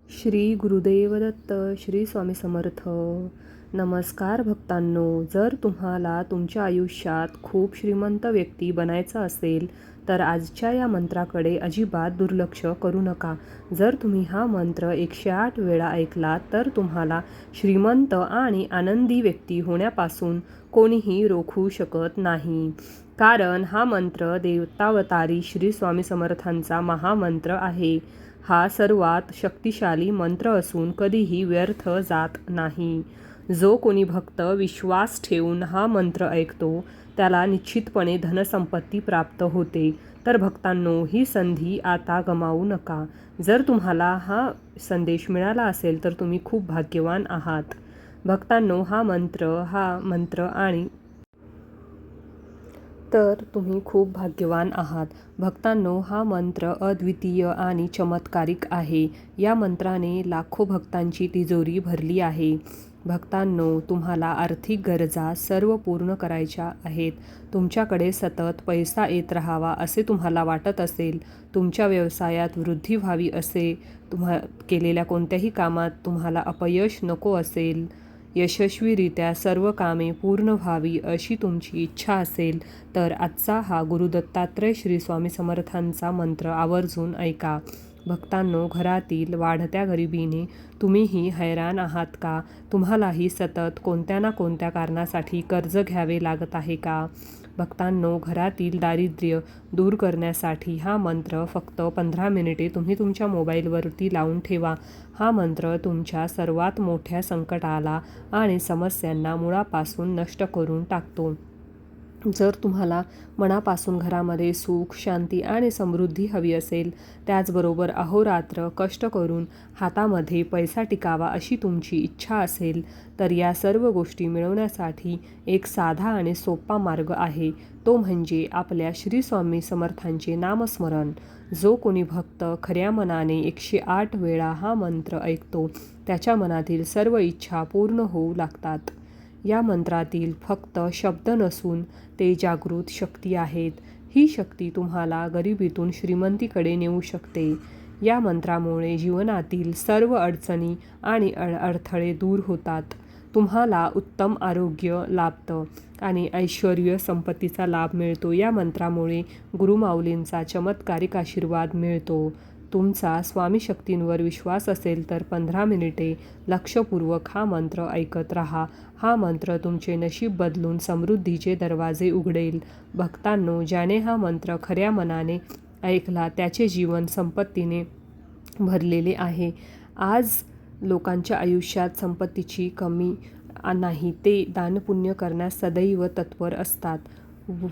श्री गुरुदेव दत्त. श्री स्वामी समर्थ. नमस्कार भक्तांनो, जर तुम्हाला तुमच्या आयुष्यात खूप श्रीमंत व्यक्ती बनायचं असेल तर आजच्या या मंत्राकडे अजिबात दुर्लक्ष करू नका. जर तुम्ही हा मंत्र 108 वेळा ऐकलात तर तुम्हाला श्रीमंत आणि आनंदी व्यक्ती होण्यापासून कोणीही रोखू शकत नाही. कारण हा मंत्र देवतावतारी श्री स्वामी समर्थांचा महामंत्र आहे. हा सर्वात शक्तिशाली मंत्र असून कधीही व्यर्थ जात नाही. जो कोणी भक्त विश्वास ठेवून हा मंत्र ऐकतो त्याला निश्चितपणे धनसंपत्ती प्राप्त होते. तर भक्तांनो, ही संधी आता गमावू नका. जर तुम्हाला हा संदेश मिळाला असेल तर तुम्ही खूप भाग्यवान आहात. भक्तांनो, हा मंत्र आणि तर तुम्ही खूप भाग्यवान आहात. भक्तांनो, हा मंत्र अद्वितीय आणि चमत्कारिक आहे. या मंत्राने लाखो भक्तांची तिजोरी भरली आहे. भक्तांनो, तुम्हाला आर्थिक गरजा सर्व पूर्ण करायच्या आहेत. तुमच्याकडे सतत पैसा येत राहावा असे तुम्हाला वाटत असेल, तुमच्या व्यवसायात वृद्धी व्हावी असे, केलेल्या कोणत्याही कामात तुम्हाला अपयश नको असेल, यशस्वीरित्या सर्व कामे पूर्ण व्हावी अशी तुमची इच्छा असेल तर आजचा हा गुरु दत्तात्रय श्री स्वामी समर्थांचा मंत्र आवर्जून ऐका. भक्तांनो, घरातील वाढत्या गरिबीने तुम्हीही हैराण आहात का? तुम्हालाही सतत कोणत्या ना कोणत्या कारणासाठी कर्ज घ्यावे लागत आहे का? भक्तांनो, घरातील दारिद्र्य दूर करण्यासाठी हा मंत्र फक्त 15 मिनिटे तुम्ही तुमच्या मोबाईलवरती लावून ठेवा. हा मंत्र तुमच्या सर्वात मोठ्या संकटाला आणि समस्यांना मुळापासून नष्ट करून टाकतो. जर तुम्हाला मनापासून घरामध्ये सुख, शांती आणि समृद्धी हवी असेल, त्याचबरोबर अहोरात्र कष्ट करून हातामध्ये पैसा टिकावा अशी तुमची इच्छा असेल, तर या सर्व गोष्टी मिळवण्यासाठी एक साधा आणि सोपा मार्ग आहे. तो म्हणजे आपल्या श्री स्वामी समर्थांचे नामस्मरण. जो कोणी भक्त खऱ्या मनाने 108 वेळा हा मंत्र ऐकतो त्याच्या मनातील सर्व इच्छा पूर्ण होऊ लागतात. या मंत्रातील फक्त शब्द नसून ते जागृत शक्ती आहेत. ही शक्ती तुम्हाला गरिबीतून श्रीमंतीकडे नेऊ शकते. या मंत्रामुळे जीवनातील सर्व अडचणी आणि अडथळे दूर होतात. तुम्हाला उत्तम आरोग्य लाभतं आणि ऐश्वर्य संपत्तीचा लाभ मिळतो. या मंत्रामुळे गुरुमाऊलींचा चमत्कारिक आशीर्वाद मिळतो. तुमचा स्वामी शक्तींवर विश्वास असेल तर 15 मिनिटे लक्षपूर्वक हा मंत्र ऐकत राहा. हा मंत्र तुमचे नशीब बदलून समृद्धीचे दरवाजे उघडेल. भक्तांनो, ज्याने हा मंत्र खऱ्या मनाने ऐकला त्याचे जीवन संपत्तीने भरलेले आहे. आज लोकांच्या आयुष्यात संपत्तीची कमी नाही, ते दानपुण्य करण्यास सदैव तत्पर असतात.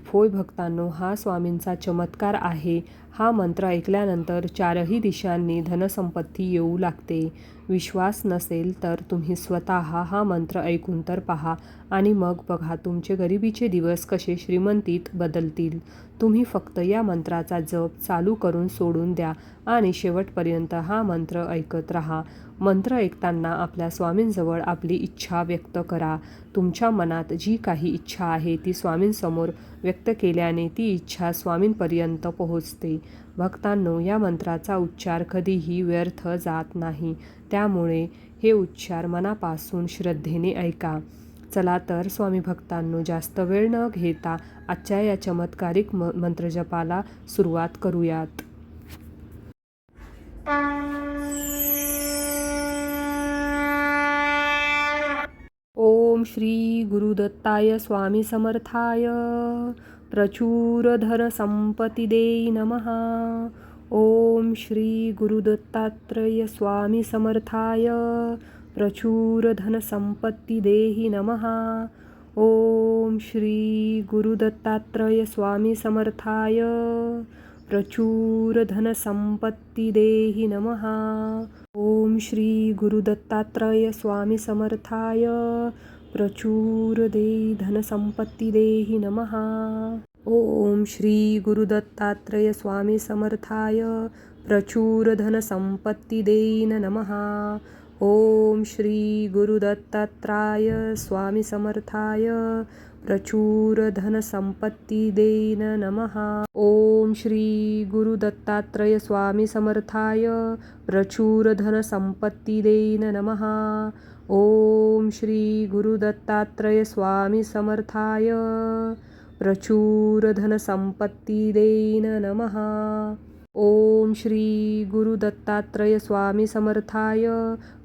होय भक्तांनो, हा स्वामींचा चमत्कार आहे. हा मंत्र ऐकल्यानंतर चारही दिशांनी धनसंपत्ती येऊ लागते. विश्वास नसेल तर तुम्ही स्वतः हा मंत्र ऐकून तर पहा आणि मग बघा तुमचे गरिबीचे दिवस कसे श्रीमंतीत बदलतील. तुम्ही फक्त या मंत्राचा जप चालू करून सोडून द्या आणि शेवटपर्यंत हा मंत्र ऐकत राहा. मंत्र ऐकताना आपल्या स्वामींजवळ आपली इच्छा व्यक्त करा. तुमच्या मनात जी काही इच्छा आहे ती स्वामींसमोर व्यक्त केल्याने ती इच्छा स्वामींपर्यंत पोहोचते. भक्तांनो, या मंत्राचा उच्चार कधीही व्यर्थ जात नाही. त्यामुळे हे उच्चार मनापासून श्रद्धेने ऐका. चला तर स्वामी भक्तांनो, जास्त वेळ न घेता आजच्या या चमत्कारिक मंत्रजपाला सुरुवात करूयात. ओम श्री गुरुदत्ताय स्वामी समर्थाय प्रचुर धन संपत्ती देई नमः. ओम श्री गुरुदत्तात्रय स्वामी समर्थाय प्रचुर धन संपत्ती देहि नमः. ओम श्री गुरुदत्तात्रय स्वामी समर्थाय प्रचुर धन संपत्ती देहि नमः. ओम श्री गुरुदत्तात्रय स्वामी समर्थाय प्रचुर धन संपत्ती देहि नमः. ओम श्री गुरुदत्तात्रय स्वामी समर्थाय प्रचुर धन संपत्ती देहि नमः. ओम श्री गुरुदत्तात्रय स्वामी समर्थाय प्रचुर धनसंपत्तिदेन नमः। ओम श्री गुरु दत्तात्रय स्वामी समर्थाय प्रचुर धनसंपत्तिदेन नमः। ओम श्री गुरु दत्तात्रय स्वामी समर्थाय प्रचुर धनसंपत्तिदेन नमः। ओम श्री गुरु दत्तात्रय स्वामी समर्थाय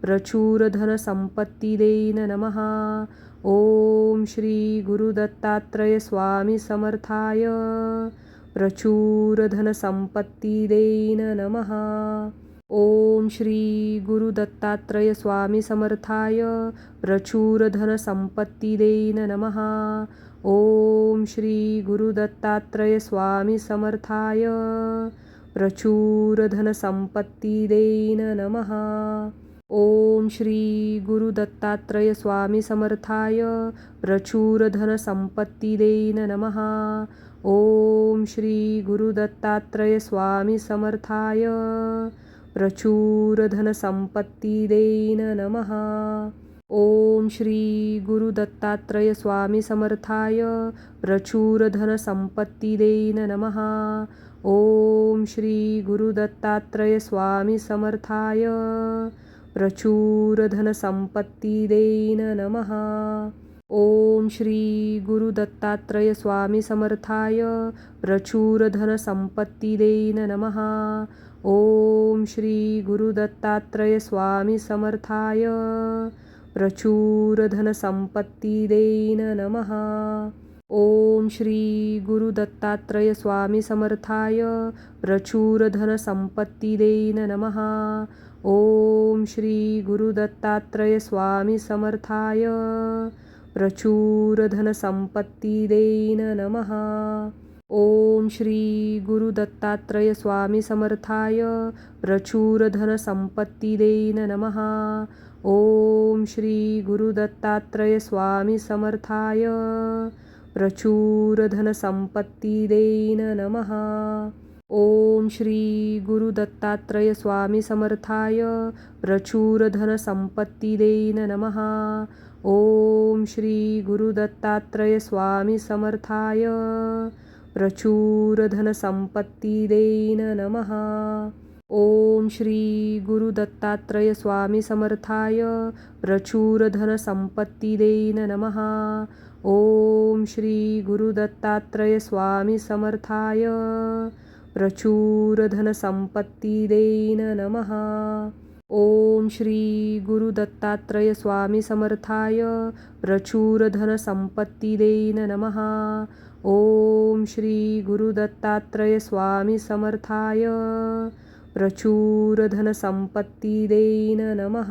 प्रचुर धनसंपत्तिदेन नमः। ओम श्री गुरु दत्तात्रय स्वामी समर्थाय प्रचुर धनसंपत्तिदेन नमः। ओम श्री गुरु दत्तात्रय स्वामी समर्थाय प्रचुर धनसंपत्तिदेन नमः। ओम श्री गुरु दत्तात्रय स्वामी समर्थाय प्रचुर धनसंपत्तिदेन नमः। ओम श्री गुरु दत्तात्रय स्वामी समर्थाय प्रचुर धनसंपत्तिदेन नमः। ओम श्री गुरु दत्तात्रय स्वामी समर्थाय प्रचुर धनसंपत्तिदेन नमः। ओम श्री गुरु दत्तात्रय स्वामी समर्थाय प्रचुर धनसंपत्तिदेन नमः। ओम श्री गुरु दत्तात्रय स्वामी समर्थाय प्रचुर धनसंपत्तिदेन नमः। ओम श्री गुरु दत्तात्रय स्वामी समर्थाय प्रचुर धनसंपत्तिदेन नमः। ओम श्री गुरु दत्तात्रय स्वामी समर्थाय प्रचुर धनसंपत्तिदेन नमः। ओम श्री गुरु दत्तात्रय स्वामी समर्थाय प्रचुर धनसंपत्तिदेन नमः। ओम श्री गुरु दत्तात्रय स्वामी समर्थाय प्रचुर धनसंपत्तिदेन नमः। ओम श्री गुरु दत्तात्रय स्वामी समर्थाय प्रचुर धनसंपत्तिदेन नमः। ओम श्री गुरु दत्तात्रय स्वामी समर्थाय प्रचुर धनसंपत्तिदेन नमः। ओम श्री गुरु दत्तात्रय स्वामी समर्थाय प्रचुर धनसंपत्तिदेन नमः। ओम श्री गुरु दत्तात्रय स्वामी समर्थाय प्रचुर धनसंपत्तिदेन नमः। ओम श्री गुरु दत्तात्रय स्वामी समर्थाय प्रचुर धनसंपत्तिदेन नमः। ओम श्री गुरु दत्तात्रय स्वामी समर्थाय प्रचुर धनसंपत्तिदेन नमः। ओम श्री गुरु दत्तात्रय स्वामी समर्थाय प्रचुर धनसंपत्तिदेन नमः। ओम श्री गुरु दत्तात्रय स्वामी समर्थाय प्रचुर धनसंपत्तिदेन नमः।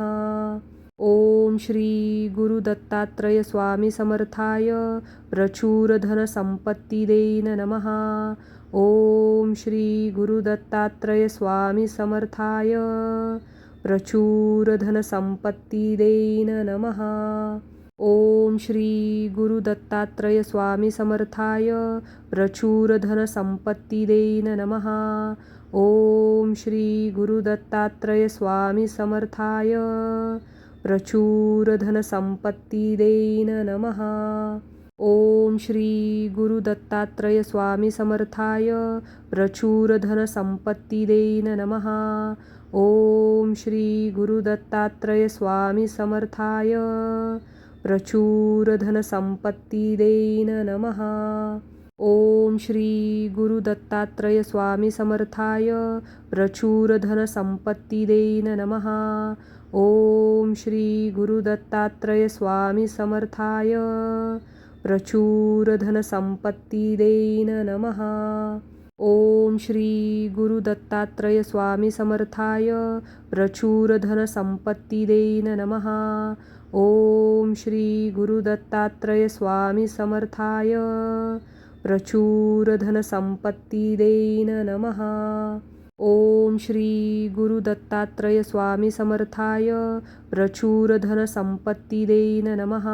ओम श्री गुरु दत्तात्रय स्वामी समर्थाय प्रचुर धनसंपत्तिदेन नमः। ओम श्री गुरु दत्तात्रय स्वामी समर्थाय प्रचुर धनसंपत्तिदेन नमः। ओम श्री गुरु दत्तात्रय स्वामी समर्थाय प्रचुर धनसंपत्तिदेन नमः। ओम श्री गुरु दत्तात्रय स्वामी समर्थाय प्रचुर धनसंपत्तिदेन नमः। ओम श्री गुरु दत्तात्रय स्वामी समर्थाय प्रचुर धनसंपत्तिदेन नमः। ओम श्री गुरु दत्तात्रय स्वामी समर्थाय प्रचुर धनसंपत्तिदेन नमः। ओम श्री गुरु दत्तात्रय स्वामी समर्थाय प्रचुर धनसंपत्तिदेन नमः। ओम श्री गुरु दत्तात्रय स्वामी समर्थाय प्रचुर धनसंपत्तिदेन नमः। ओम श्री गुरु दत्तात्रय स्वामी समर्थाय प्रचुर धनसंपत्तिदेन नमः। ओम श्री गुरु दत्तात्रय स्वामी समर्थाय प्रचुर धनसंपत्तिदेन नमः। ओम श्री गुरु दत्तात्रय स्वामी समर्थाय प्रचुर धनसंपत्तिदेन नमः।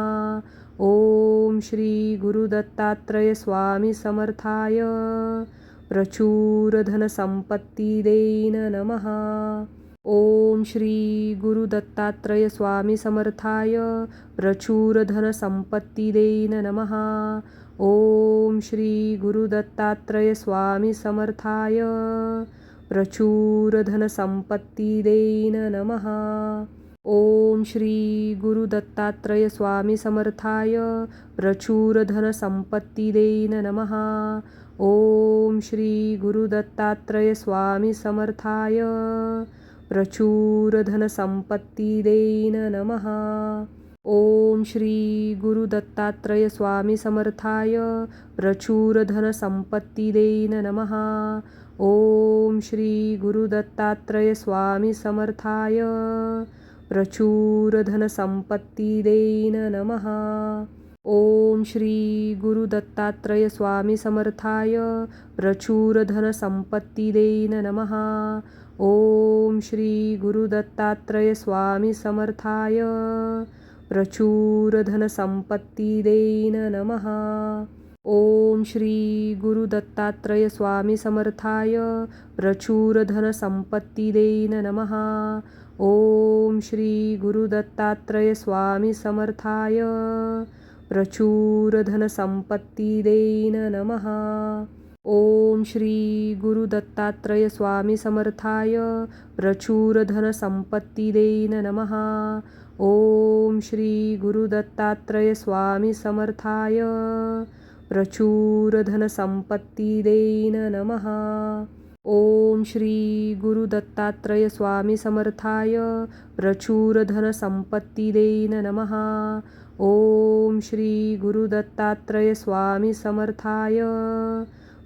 ओम श्री गुरु दत्तात्रय स्वामी समर्थाय प्रचुर धनसंपत्तिदेन नमः। ओम श्री गुरु दत्तात्रय स्वामी समर्थाय प्रचुर धन संपत्ती देईन नमः. ओम श्री गुरु दत्तात्रय स्वामी समर्थाय प्रचुर धन संपत्ती देईन नमः. ओम श्री गुरु दत्तात्रय स्वामी समर्थाय प्रचुर धन संपत्ती देईन नमः. ओम श्री गुरु दत्तात्रय स्वामी समर्थाय प्रचुर धन संपत्ती देईन नमः. ओम श्री गुरु दत्तात्रय स्वामी समर्थाय प्रचुर धन संपत्ती देईन नमः. ओम श्री गुरु दत्तात्रय स्वामी समर्थाय प्रचुर धन संपत्ती देईन नमः. ओम श्री गुरु दत्तात्रय स्वामी समर्थाय प्रचुर धन संपत्ती देईन नमः. ओम श्री गुरु दत्तात्रय स्वामी समर्थाय प्रचुर धन संपत्ती देईन नमः. ओम श्री गुरु दत्तात्रय स्वामी समर्थाय प्रचुर धन संपत्ती देईन नमः. ओम श्री गुरु दत्तात्रय स्वामी समर्थाय प्रचुर धन संपत्ती देईन नमः. ओम श्री गुरु दत्तात्रय स्वामी समर्थाय प्रचुर धन संपत्ती देईन नमः. ओम श्री गुरु दत्तात्रय स्वामी समर्थाय प्रचुर धन संपत्ती देईन नमः. ओम श्री गुरु दत्तात्रय स्वामी समर्थाय प्रचुर धन संपत्ती देईन नमः. ओम श्री गुरु दत्तात्रय स्वामी समर्थाय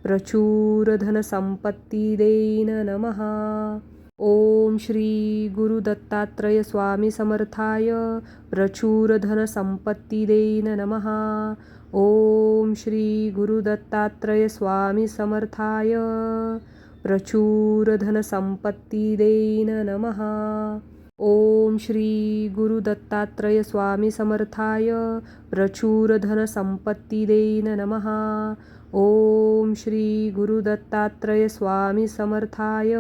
प्रचुर धन संपत्ती देईन नमः. ओम श्री गुरु दत्तात्रय स्वामी समर्थाय प्रचुर धन संपत्ती देईन नमः. ओम श्री गुरु दत्तात्रय स्वामी समर्थाय प्रचुर धन संपत्ती देईन नमः. ओम श्री गुरु दत्तात्रय स्वामी समर्थाय प्रचुर धन संपत्ती देईन नमः. ओम श्री गुरु दत्तात्रय स्वामी समर्थाय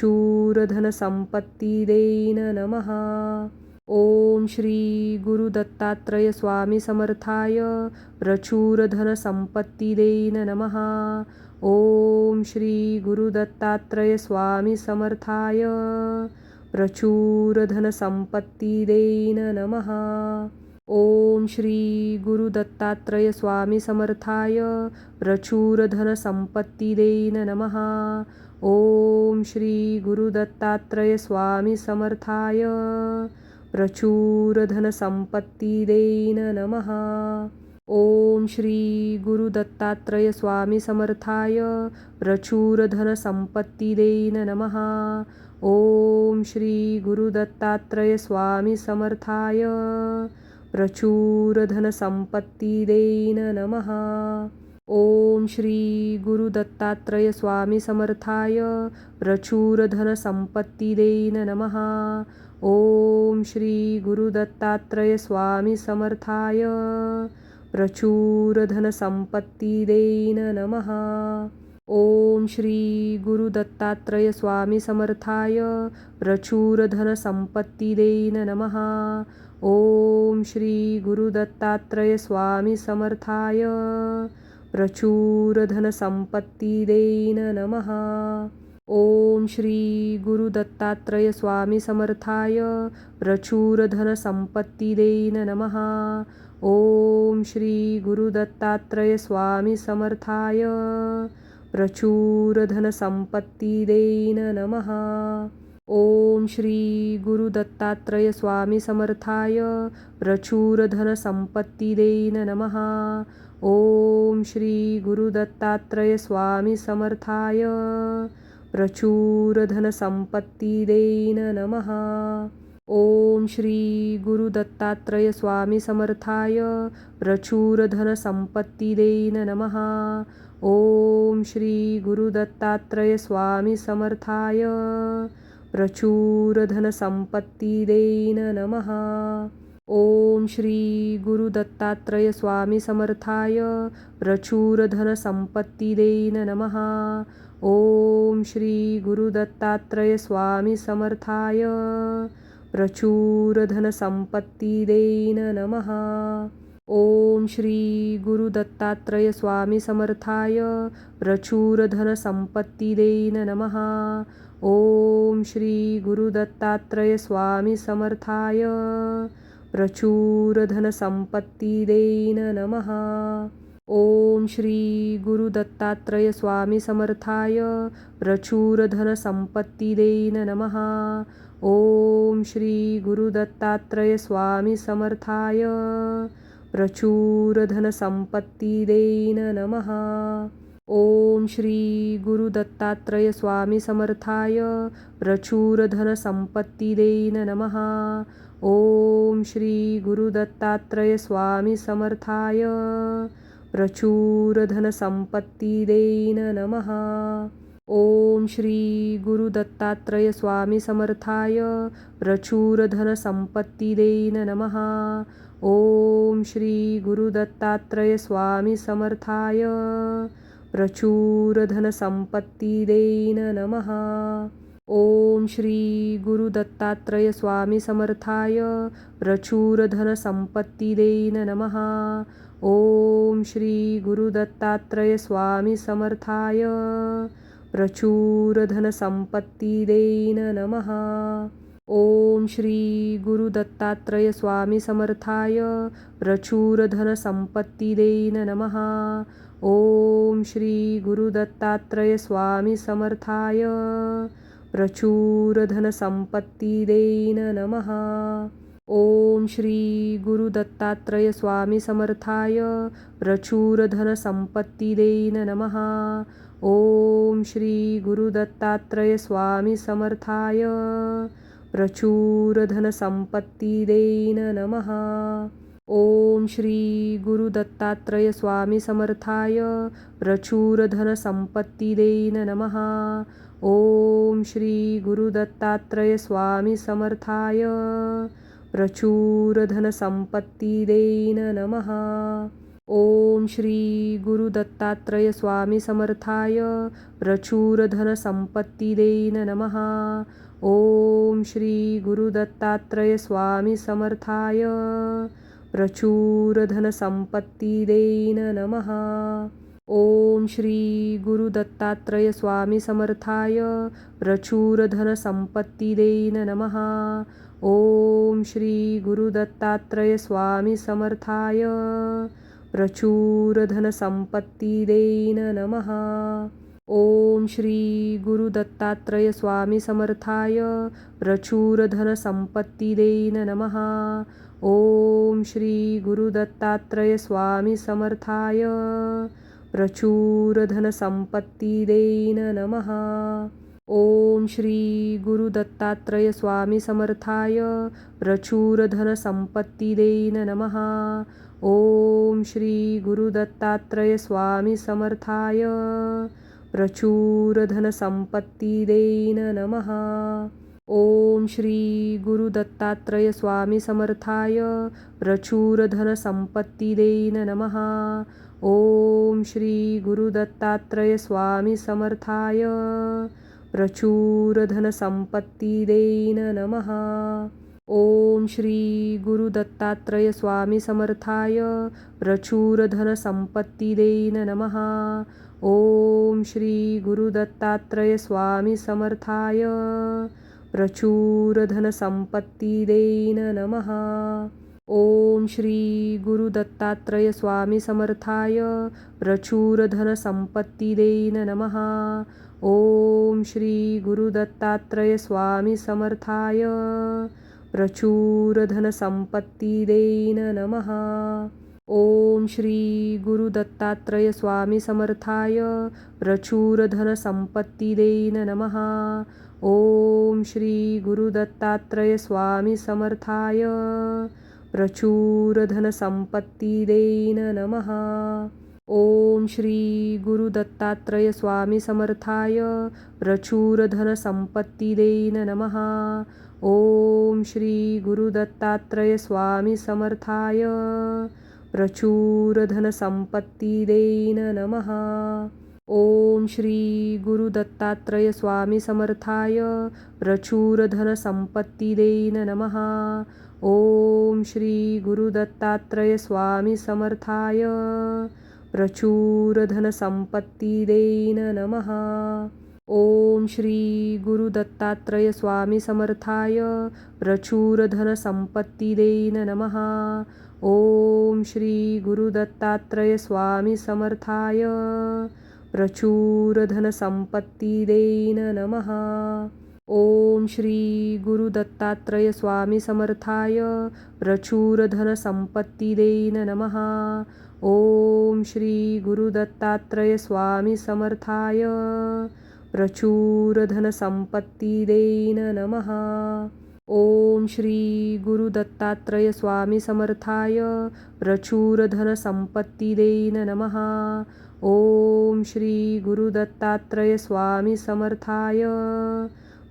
प्रचुर धन संपत्ती देईन नमः. ओम श्री गुरु दत्तात्रय स्वामी समर्थाय प्रचुर धन संपत्ती देईन नमः. ओम श्री गुरु दत्तात्रय स्वामी समर्थाय प्रचुर धन संपत्ती देईन नमः. ओम श्री गुरु दत्तात्रय स्वामी समर्थाय प्रचुर धन संपत्ती देईन नमः. ओम श्री गुरु दत्तात्रय स्वामी समर्थाय प्रचुर धन संपत्ती देईन नमः. ओम श्री गुरु दत्तात्रय स्वामी समर्थाय प्रचुर धन संपत्ती देईन नमः. ओम श्री गुरु दत्तात्रय स्वामी समर्थाय प्रचुर धन संपत्ती देईन नमः. ओम श्री गुरु दत्तात्रय स्वामी समर्थाय प्रचुर धन संपत्ती देईन नमः. ओम श्री गुरु दत्तात्रय स्वामी समर्थाय प्रचुर धन संपत्ती देईन नमः. ओम श्री गुरु दत्तात्रय स्वामी समर्थाय प्रचुर धन संपत्ती देईन नमः. ओम श्री गुरु दत्तात्रय स्वामी समर्थाय प्रचुर धन संपत्ती देईन नमः. ओम श्री गुरु दत्तात्रय स्वामी समर्थाय प्रचुर धन संपत्ती देईन नमः. ओम श्री गुरु दत्तात्रय स्वामी समर्थाय प्रचुर धन संपत्ती देईन नमः. ओम श्री गुरु दत्तात्रय स्वामी समर्थाय प्रचुर धन संपत्ती देईन नमः. ओम श्री गुरु दत्तात्रय स्वामी समर्थाय प्रचुर धन संपत्ती देईन नमः. ओम श्री गुरु दत्तात्रय स्वामी समर्थाय प्रचुर धन संपत्ती देईन नमः. ओम श्री गुरु दत्तात्रय स्वामी समर्थाय प्रचुर धन संपत्ती देईन नमः. ओम श्री गुरु दत्तात्रय स्वामी समर्थाय प्रचुर धन संपत्ती देईन नमः. ओम श्री गुरु दत्तात्रय स्वामी समर्थाय प्रचुर धन संपत्ती देईन नमः. ओम श्री गुरु दत्तात्रय स्वामी समर्थाय प्रचुर धन संपत्ती देईन नमः. ओम श्री गुरु दत्तात्रय स्वामी समर्थाय प्रचुर धन संपत्ती देईन नमः. ओम श्री गुरु दत्तात्रय स्वामी समर्थाय प्रचुर धन संपत्ती देईन नमः. ओम श्री गुरु दत्तात्रय स्वामी समर्थाय प्रचुर धन संपत्ती देईन नमः. ओम श्री गुरु दत्तात्रय स्वामी समर्थाय प्रचुर धन संपत्ती देईन नमः. ओम श्री गुरु दत्तात्रय स्वामी समर्थाय प्रचुर धन संपत्ती देईन नमः. ओम श्री गुरु दत्तात्रय स्वामी समर्थाय प्रचुर धन संपत्ती देईन नमः. ओम श्री गुरु दत्तात्रय स्वामी समर्थाय प्रचुर धन संपत्ती देईन नमः. ओम श्री गुरु दत्तात्रय स्वामी समर्थाय प्रचुर धन संपत्ती देईन नमः. ओम श्री गुरु दत्तात्रय स्वामी समर्थाय प्रचुर धन संपत्ती देईन नमः. ओम श्री गुरु दत्तात्रय स्वामी समर्थाय प्रचुर धन संपत्ती देईन नमः. ओम श्री गुरु दत्तात्रय स्वामी समर्थाय प्रचुर धन संपत्ती देईन नमः. ओम श्री गुरु दत्तात्रय स्वामी समर्थाय प्रचुर धन संपत्ती देईन नमः. ओम श्री गुरु दत्तात्रय स्वामी समर्थाय प्रचुर धन संपत्ती देईन नमः. ओम श्री गुरु दत्तात्रय स्वामी समर्थाय प्रचुर धन संपत्ती देईन नमः. ओम श्री गुरु दत्तात्रय स्वामी समर्थाय प्रचुर धन संपत्ती देईन नमः. ओम श्री गुरु दत्तात्रय स्वामी समर्थाय प्रचुर धन संपत्ती देईन नमः. ओम श्री गुरु दत्तात्रय स्वामी समर्थाय प्रचुर धन संपत्ती देईन नमः. ओम श्री गुरु दत्तात्रय स्वामी समर्थाय प्रचुर धन संपत्ती देईन नमः. ओम श्री गुरु दत्तात्रय स्वामी समर्थाय प्रचुर धन संपत्ती देईन नमः. ओम श्री गुरु दत्तात्रय स्वामी समर्थाय प्रचुर धन संपत्ती देईन नमः. ओम श्री गुरु दत्तात्रय स्वामी समर्थाय प्रचुर धन संपत्ती देईन नमः. ओम श्री गुरु दत्तात्रय स्वामी समर्थाय प्रचुर धन संपत्ती देईन नमः. ओम श्री गुरु दत्तात्रय स्वामी समर्थाय प्रचुर धन संपत्ती देईन नमः. ओम श्री गुरु दत्तात्रय स्वामी समर्थाय प्रचुर धन संपत्ती देईन नमः. ओम श्री गुरु दत्तात्रय स्वामी समर्थाय प्रचुर धन संपत्ती देईन नमः. ओम श्री गुरु दत्तात्रय स्वामी समर्थाय प्रचुर धन संपत्ती देईन नमः. ओम श्री गुरु दत्तात्रय स्वामी समर्थाय प्रचुर धन संपत्ती देईन नमः. ओम श्री गुरु दत्तात्रय स्वामी समर्थाय प्रचुर धन संपत्ती देईन नमः. ओम श्री गुरु दत्तात्रय स्वामी समर्थाय प्रचुर धन संपत्ती देईन नमः. ओम श्री गुरु दत्तात्रय स्वामी समर्थाय प्रचुर धन संपत्ती देईन नमः. ओम श्री गुरु दत्तात्रय स्वामी समर्थाय प्रचुर धन संपत्ती देईन नमः. ओम श्री गुरु दत्तात्रय स्वामी समर्थाय प्रचुर धन संपत्ती देन नमः। ओम श्री गुरु दत्तात्रय स्वामी समर्थाय प्रचुर धन संपत्ती देन नमः। ओम श्री गुरु दत्तात्रय स्वामी समर्थाय प्रचुर धन संपत्ती देन नमः। ओम श्री गुरु दत्तात्रय स्वामी समर्थाय प्रचुर धन संपत्ती देन नमः। ओम श्री गुरु दत्तात्रय स्वामी समर्थाय प्रचुर धन संपत्ती देन नमः। ओम श्री गुरु दत्तात्रय स्वामी समर्थाय प्रचुर धन संपत्ती देन नमः। ओम श्री गुरु दत्तात्रय स्वामी समर्थाय प्रचुर धन संपत्ती देन नमः। ओम श्री गुरु दत्तात्रय स्वामी समर्थाय प्रचुर धन संपत्ती देन नमः। ओम श्री गुरु दत्तात्रय स्वामी समर्थाय प्रचुर धन संपत्ती देन नमः। ओम श्री गुरु दत्तात्रय स्वामी समर्थाय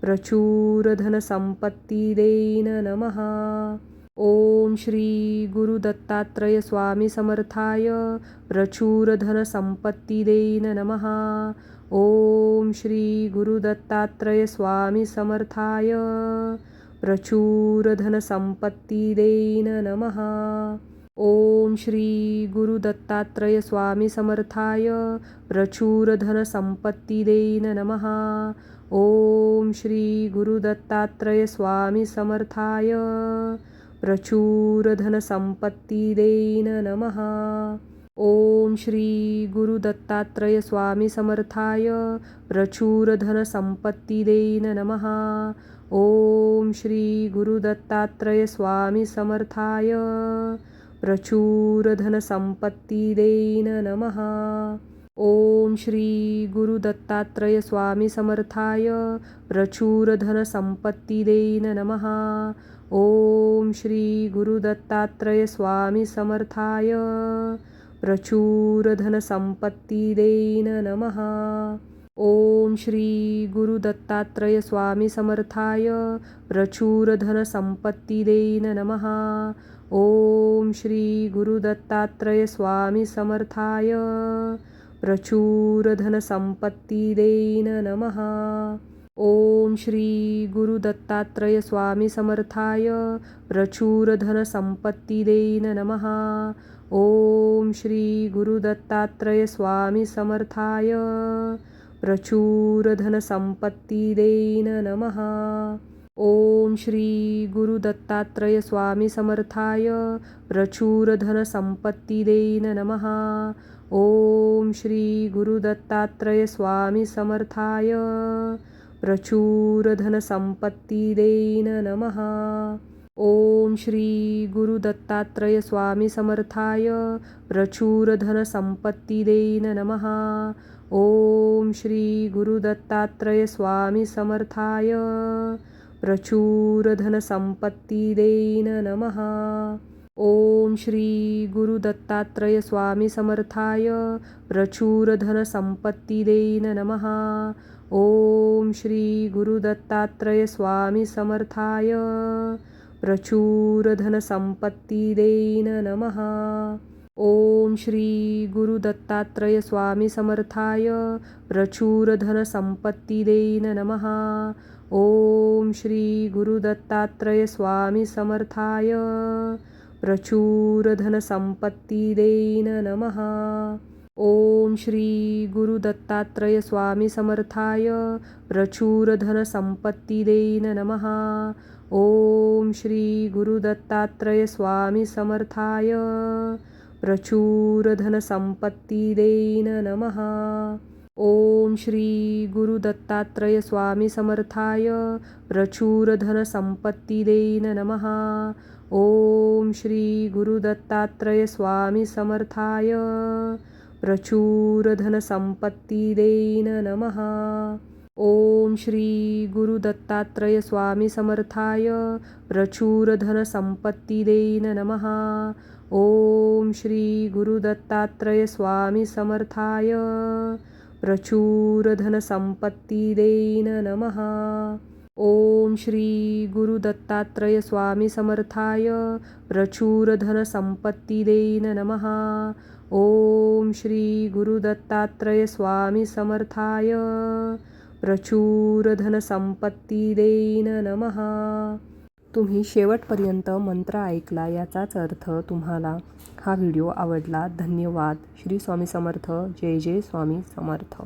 प्रचुर धन संपत्ती देन नमः। ओम श्री गुरु दत्तात्रय स्वामी समर्थाय प्रचुर धन संपत्ती देन नमः। ओम श्री गुरु दत्तात्रय स्वामी समर्थाय प्रचुर धन संपत्ती देन नमः। ओम श्री गुरु दत्तात्रय स्वामी समर्थाय प्रचुर धन संपत्ती देन नमः। ओम श्री गुरु दत्तात्रय स्वामी समर्थाय प्रचुर धन संपत्ती देन नमः। ओम श्री गुरु दत्तात्रय स्वामी समर्थाय प्रचुर धन संपत्ती देन नमः। ओम श्री गुरु दत्तात्रय स्वामी समर्थाय प्रचुर धन संपत्ती देन नमः। ओम श्री गुरु दत्तात्रय स्वामी समर्थाय प्रचुर धन संपत्ती देन नमः। ओम श्री गुरु दत्तात्रय स्वामी समर्थाय प्रचुर धन संपत्ती देन नमः। ओम श्री गुरु दत्तात्रय स्वामी समर्थाय प्रचुर धन संपत्ती देन नमः। ओम श्री गुरु दत्तात्रय स्वामी समर्थाय प्रचुर धन संपत्ती देन नमः। ओम श्री गुरु दत्तात्रय स्वामी समर्थाय प्रचुर धन संपत्ती देन नमः। ओम श्री गुरु दत्तात्रय स्वामी समर्थाय प्रचुर धन संपत्ती देन नमः। ओम श्री गुरु दत्तात्रय स्वामी समर्थाय प्रचुर धन संपत्ती देन नमः। ओम श्री गुरु दत्तात्रय स्वामी समर्थाय प्रचुर धन संपत्ती देन नमः। ओम श्री गुरु दत्तात्रय स्वामी समर्थाय प्रचुर धन संपत्ती देन नमः। ओम श्री गुरु दत्तात्रय स्वामी समर्थाय प्रचुर धन संपत्ती देन नमः। ओम श्री गुरु दत्तात्रय स्वामी समर्थाय प्रचुर धन संपत्ती देन नमः। ओम श्री गुरु दत्तात्रय स्वामी समर्थाय प्रचुर धन संपत्ती देन नमः। ओम श्री गुरु दत्तात्रय स्वामी समर्थाय प्रचुर धन संपत्ती देन नमः। ओम श्री गुरु दत्तात्रय स्वामी समर्थाय प्रचुर धन संपत्ती देन नमः। ओम श्री गुरु दत्तात्रय स्वामी समर्थाय प्रचुर धन संपत्ती देन नमः। ओम श्री गुरु दत्तात्रय स्वामी समर्थाय प्रचुर धन संपत्ती देन नमः। ओम श्री गुरु दत्तात्रय स्वामी समर्थाय प्रचुर धन संपत्ती देन नमः। ओम श्री गुरु दत्तात्रय स्वामी समर्थाय प्रचुर धन संपत्ती देन नमः। ओम श्री गुरु दत्तात्रय स्वामी समर्थाय प्रचुर धन संपत्ती देन नमः। ओम श्री गुरुदत्तात्रय स्वामी समर्थाय प्रचुर धनसंपत्ती देन नमः। ओम श्री गुरुदत्तात्रय स्वामी समर्थाय प्रचुर धनसंपत्ती देन नमः। ओम श्री गुरुदत्तात्रय स्वामी समर्थाय प्रचुर धनसंपत्ती देन नमः। तुम्ही शेवटपर्यंत मंत्र ऐकला याचाच अर्थ तुम्हाला हा व्हिडिओ आवडला. धन्यवाद. श्री स्वामी समर्थ. जय जय स्वामी समर्थ.